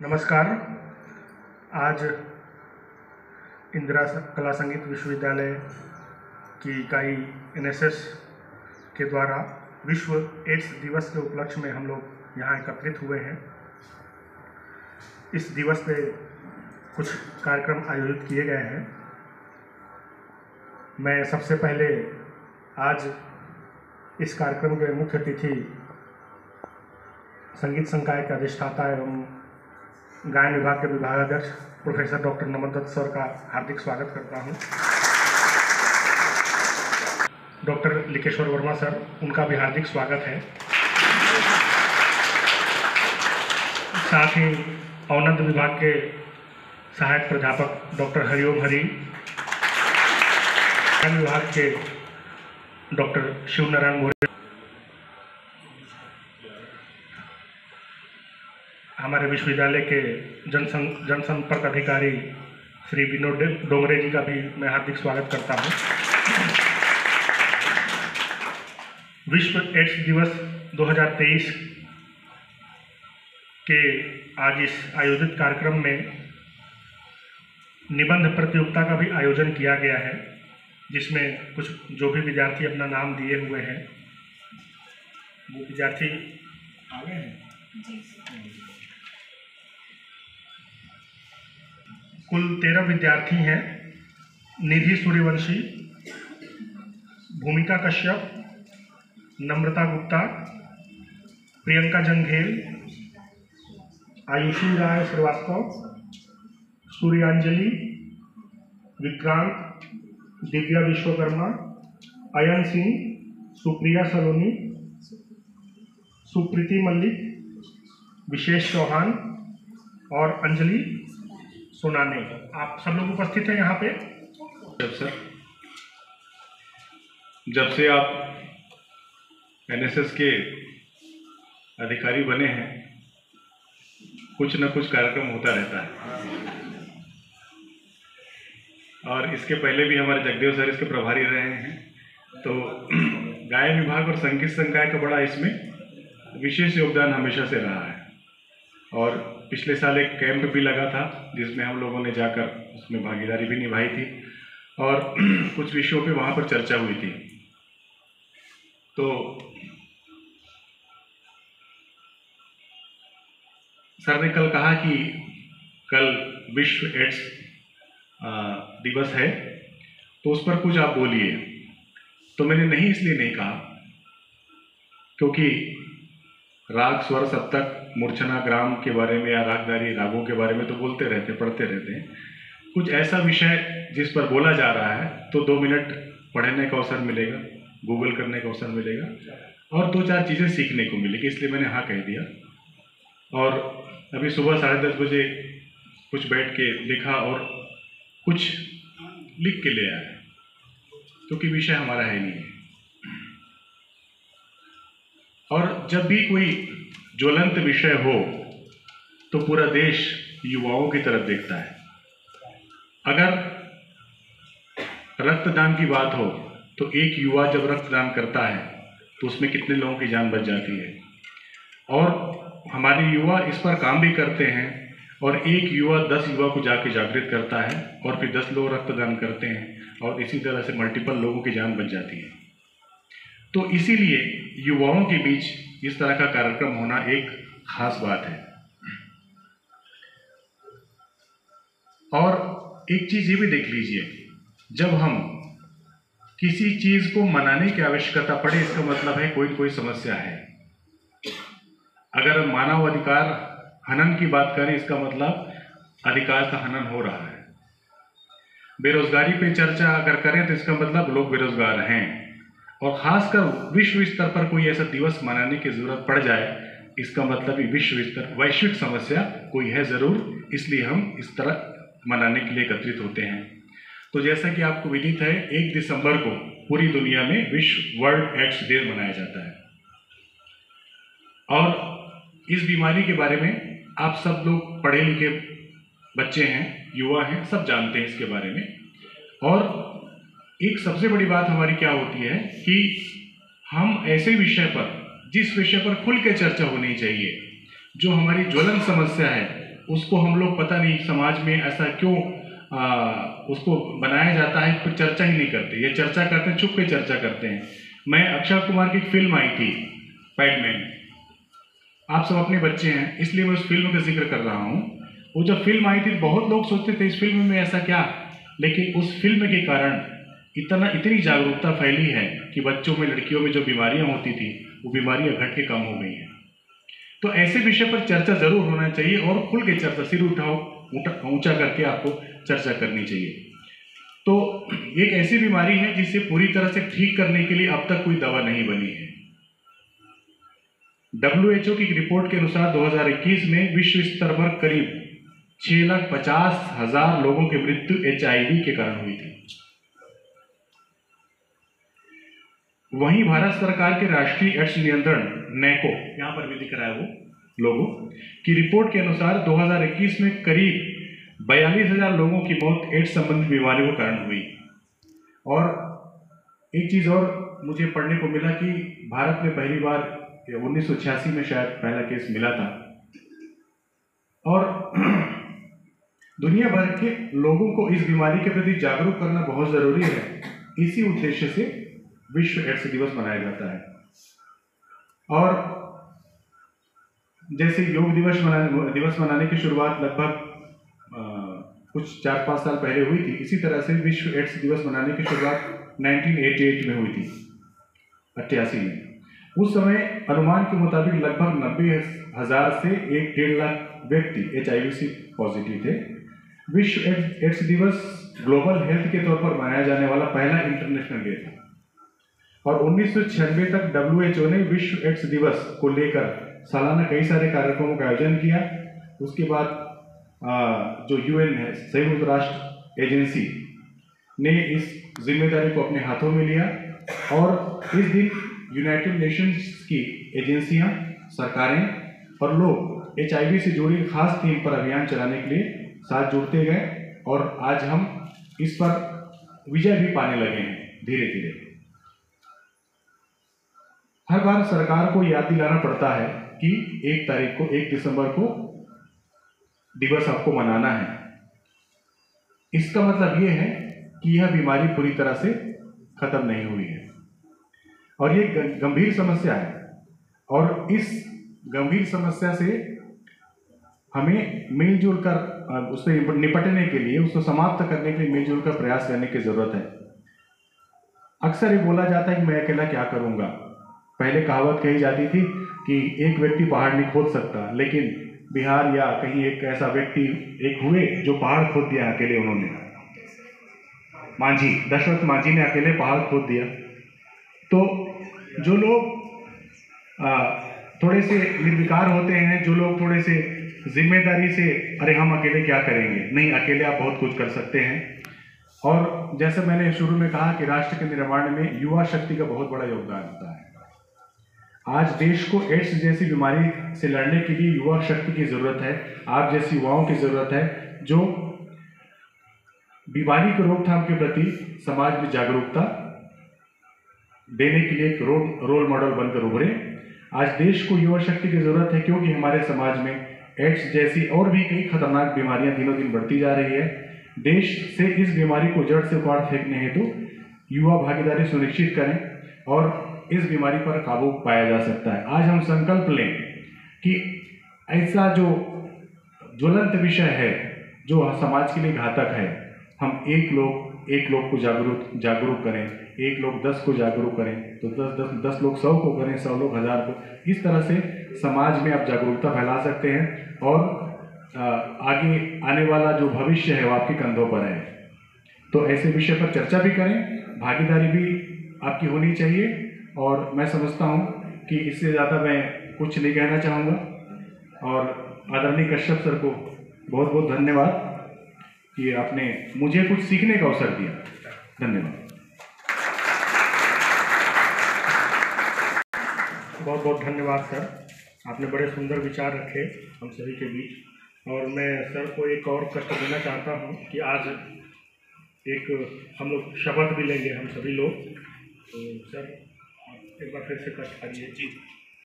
नमस्कार। आज इंदिरा कला संगीत विश्वविद्यालय की इकाई एनएसएस के द्वारा विश्व एड्स दिवस के उपलक्ष्य में हम लोग यहाँ एकत्रित हुए हैं। इस दिवस पे कुछ कार्यक्रम आयोजित किए गए हैं। मैं सबसे पहले आज इस कार्यक्रम के मुख्य अतिथि संगीत संकाय के अधिष्ठाता एवं गायन विभाग के विभागाध्यक्ष प्रोफेसर डॉक्टर नमन दत्त सर का हार्दिक स्वागत करता हूं। डॉक्टर लिकेश्वर वर्मा सर, उनका भी हार्दिक स्वागत है। साथ ही अवनंद विभाग के सहायक प्राध्यापक डॉक्टर हरिओम हरि, गायन विभाग के डॉक्टर शिव नारायण मोरे, हमारे विश्वविद्यालय के जनसंपर्क अधिकारी श्री विनोद डोंगरे जी का भी मैं हार्दिक स्वागत करता हूं। विश्व एड्स दिवस 2023 के आज इस आयोजित कार्यक्रम में निबंध प्रतियोगिता का भी आयोजन किया गया है, जिसमें कुछ जो भी विद्यार्थी अपना नाम दिए हुए हैं वो विद्यार्थी आ गए हैं। कुल 13 विद्यार्थी हैं। निधि सूर्यवंशी, भूमिका कश्यप, नम्रता गुप्ता, प्रियंका जंघेल, आयुषी राय श्रीवास्तव, सूर्यांजलि, विक्रांत, दिव्या विश्वकर्मा, अयन सिंह, सुप्रिया सलोनी, सुप्रीति मल्लिक, विशेष चौहान और अंजलि सोनाने। आप सब लोग उपस्थित हैं यहाँ पे। जब से आप एनएसएस के अधिकारी बने हैं, कुछ न कुछ कार्यक्रम होता रहता है और इसके पहले भी हमारे जगदेव सर इसके प्रभारी रहे हैं। तो गायन विभाग और संगीत संकाय का बड़ा इसमें विशेष योगदान हमेशा से रहा है। और पिछले साल एक कैंप भी लगा था जिसमें हम लोगों ने जाकर उसमें भागीदारी भी निभाई थी और कुछ विषयों पे वहाँ पर चर्चा हुई थी। तो सर ने कल कहा कि कल विश्व एड्स दिवस है, तो उस पर कुछ आप बोलिए। तो मैंने नहीं इसलिए नहीं कहा क्योंकि राग, स्वर, सप्तक, मूर्छना, ग्राम के बारे में या रागदारी, रागों के बारे में तो बोलते रहते, पढ़ते रहते हैं। कुछ ऐसा विषय जिस पर बोला जा रहा है तो 2 मिनट पढ़ने का अवसर मिलेगा, गूगल करने का अवसर मिलेगा और 2-4 चीज़ें सीखने को मिलेगी, इसलिए मैंने हाँ कह दिया। और अभी सुबह 10:30 बजे कुछ बैठ के लिखा और कुछ लिख के ले आया, क्योंकि विषय हमारा है नहीं। और जब भी कोई ज्वलंत विषय हो तो पूरा देश युवाओं की तरफ देखता है। अगर रक्तदान की बात हो तो एक युवा जब रक्तदान करता है तो उसमें कितने लोगों की जान बच जाती है। और हमारे युवा इस पर काम भी करते हैं और एक युवा 10 युवा को जाके जागृत करता है और फिर 10 लोग रक्तदान करते हैं और इसी तरह से मल्टीपल लोगों की जान बच जाती है। तो इसीलिए युवाओं के बीच इस तरह का कार्यक्रम होना एक खास बात है। और एक चीज ये भी देख लीजिए, जब हम किसी चीज को मनाने की आवश्यकता पड़े, इसका मतलब है कोई कोई समस्या है। अगर मानव अधिकार हनन की बात करें, इसका मतलब अधिकार का हनन हो रहा है। बेरोजगारी पे चर्चा अगर करें तो इसका मतलब लोग बेरोजगार हैं। और खासकर विश्व स्तर पर कोई ऐसा दिवस मनाने की जरूरत पड़ जाए, इसका मतलब विश्व स्तर वैश्विक समस्या कोई है जरूर, इसलिए हम इस तरह मनाने के लिए एकत्रित होते हैं। तो जैसा कि आपको विदित है, 1 दिसंबर को पूरी दुनिया में विश्व वर्ल्ड एड्स डे मनाया जाता है। और इस बीमारी के बारे में आप सब लोग पढ़े लिखे बच्चे हैं, युवा हैं, सब जानते हैं इसके बारे में। और एक सबसे बड़ी बात हमारी क्या होती है कि हम ऐसे विषय पर, जिस विषय पर खुल के चर्चा होनी चाहिए, जो हमारी ज्वलन समस्या है, उसको हम लोग पता नहीं समाज में ऐसा क्यों उसको बनाया जाता है, कोई चर्चा ही नहीं करते। ये चर्चा करते हैं, चुप के चर्चा करते हैं। मैं अक्षय कुमार की एक फिल्म आई थी पैडमैन, आप सब अपने बच्चे हैं इसलिए मैं उस फिल्म का जिक्र कर रहा हूँ। वो जब फिल्म आई थी बहुत लोग सोचते थे इस फिल्म में ऐसा क्या, लेकिन उस फिल्म के कारण इतनी जागरूकता फैली है कि बच्चों में, लड़कियों में जो बीमारियां होती थी वो बीमारियां घट के कम हो गई हैं। तो ऐसे विषय पर चर्चा जरूर होना चाहिए और खुल के चर्चा, सिर उठाओ ऊंचा करके आपको चर्चा करनी चाहिए। तो एक ऐसी बीमारी है जिसे पूरी तरह से ठीक करने के लिए अब तक कोई दवा नहीं बनी है। WHO की रिपोर्ट के अनुसार 2021 में विश्व स्तर पर करीब 6,50,000 लोगों की मृत्यु HIV के कारण हुई थी। वहीं भारत सरकार के राष्ट्रीय एड्स नियंत्रण NACO, यहां पर भी दिख रहा है वो लोगो, की रिपोर्ट के अनुसार 2021 में करीब 42,000 लोगों की मौत एड्स संबंधी बीमारियों के कारण हुई। और एक चीज और मुझे पढ़ने को मिला कि भारत में पहली बार 1986 में शायद पहला केस मिला था। और दुनिया भर के लोगों को इस बीमारी के प्रति जागरूक करना बहुत जरूरी है। इसी उद्देश्य से विश्व एड्स दिवस मनाया जाता है। और जैसे योग दिवस मनाने की शुरुआत लगभग कुछ 4-5 साल पहले हुई थी, इसी तरह से विश्व एड्स दिवस मनाने की शुरुआत 1988 में हुई थी, 88 में। उस समय अनुमान के मुताबिक लगभग 90,000 से 1.5 लाख व्यक्ति HIV से पॉजिटिव थे। विश्व एड्स दिवस ग्लोबल हेल्थ के तौर पर मनाया जाने वाला पहला इंटरनेशनल डे था। और 1996 तक WHO ने विश्व एड्स दिवस को लेकर सालाना कई सारे कार्यक्रमों का आयोजन किया। उसके बाद जो UN है, संयुक्त राष्ट्र एजेंसी, ने इस जिम्मेदारी को अपने हाथों में लिया और इस दिन यूनाइटेड नेशंस की एजेंसियां, सरकारें और लोग HIV से जुड़ी खास थीम पर अभियान चलाने के लिए साथ जुड़ते गए और आज हम इस पर विजय भी पाने लगे हैं धीरे धीरे। हर बार सरकार को याद दिलाना पड़ता है कि 1 दिसंबर को दिवस आपको मनाना है। इसका मतलब यह है कि यह बीमारी पूरी तरह से खत्म नहीं हुई है और ये गंभीर समस्या है। और इस गंभीर समस्या से हमें मिलजुल कर उससे निपटने के लिए, उसको समाप्त करने के लिए मिलजुल कर प्रयास करने की जरूरत है। अक्सर ये बोला जाता है कि मैं अकेला क्या करूंगा। पहले कहावत कही जाती थी कि एक व्यक्ति पहाड़ नहीं खोद सकता, लेकिन बिहार या कहीं एक ऐसा व्यक्ति एक हुए जो पहाड़ खोद दिया अकेले। उन्होंने दशरथ मांझी ने अकेले पहाड़ खोद दिया। तो जो लोग थोड़े से निर्विकार होते हैं, जो लोग थोड़े से जिम्मेदारी से, अरे हम अकेले क्या करेंगे, नहीं, अकेले आप बहुत कुछ कर सकते हैं। और जैसे मैंने शुरू में कहा कि राष्ट्र के निर्माण में युवा शक्ति का बहुत बड़ा योगदान होता है। आज देश को एड्स जैसी बीमारी से लड़ने के लिए युवा शक्ति की जरूरत है। आप जैसी युवाओं की जरूरत है जो बीमारी की रोकथाम के प्रति समाज में जागरूकता देने के लिए एक रोल मॉडल बनकर उभरे। आज देश को युवा शक्ति की जरूरत है क्योंकि हमारे समाज में एड्स जैसी और भी कई खतरनाक बीमारियां दिनों दिन बढ़ती जा रही है। देश से इस बीमारी को जड़ से उखाड़ फेंकने हेतु युवा भागीदारी सुनिश्चित करें और इस बीमारी पर काबू पाया जा सकता है। आज हम संकल्प लें कि ऐसा जो ज्वलंत विषय है जो समाज के लिए घातक है, हम एक लोग को जागरूक करें, एक लोग 10 को जागरूक करें, तो 10 लोग 100 को करें, 100 लोग 1000 को। इस तरह से समाज में आप जागरूकता फैला सकते हैं और आगे आने वाला जो भविष्य है वो आपके कंधों पर है। तो ऐसे विषय पर चर्चा भी करें, भागीदारी भी आपकी होनी चाहिए। और मैं समझता हूँ कि इससे ज़्यादा मैं कुछ नहीं कहना चाहूँगा। और आदरणीय कश्यप सर को बहुत बहुत धन्यवाद कि आपने मुझे कुछ सीखने का अवसर दिया। धन्यवाद। बहुत बहुत धन्यवाद सर, आपने बड़े सुंदर विचार रखे हम सभी के बीच। और मैं सर को एक और कष्ट देना चाहता हूँ कि आज एक हम लोग शपथ भी लेंगे हम सभी लोग। तो सर एक बार फिर से कष्ट करिए। जी।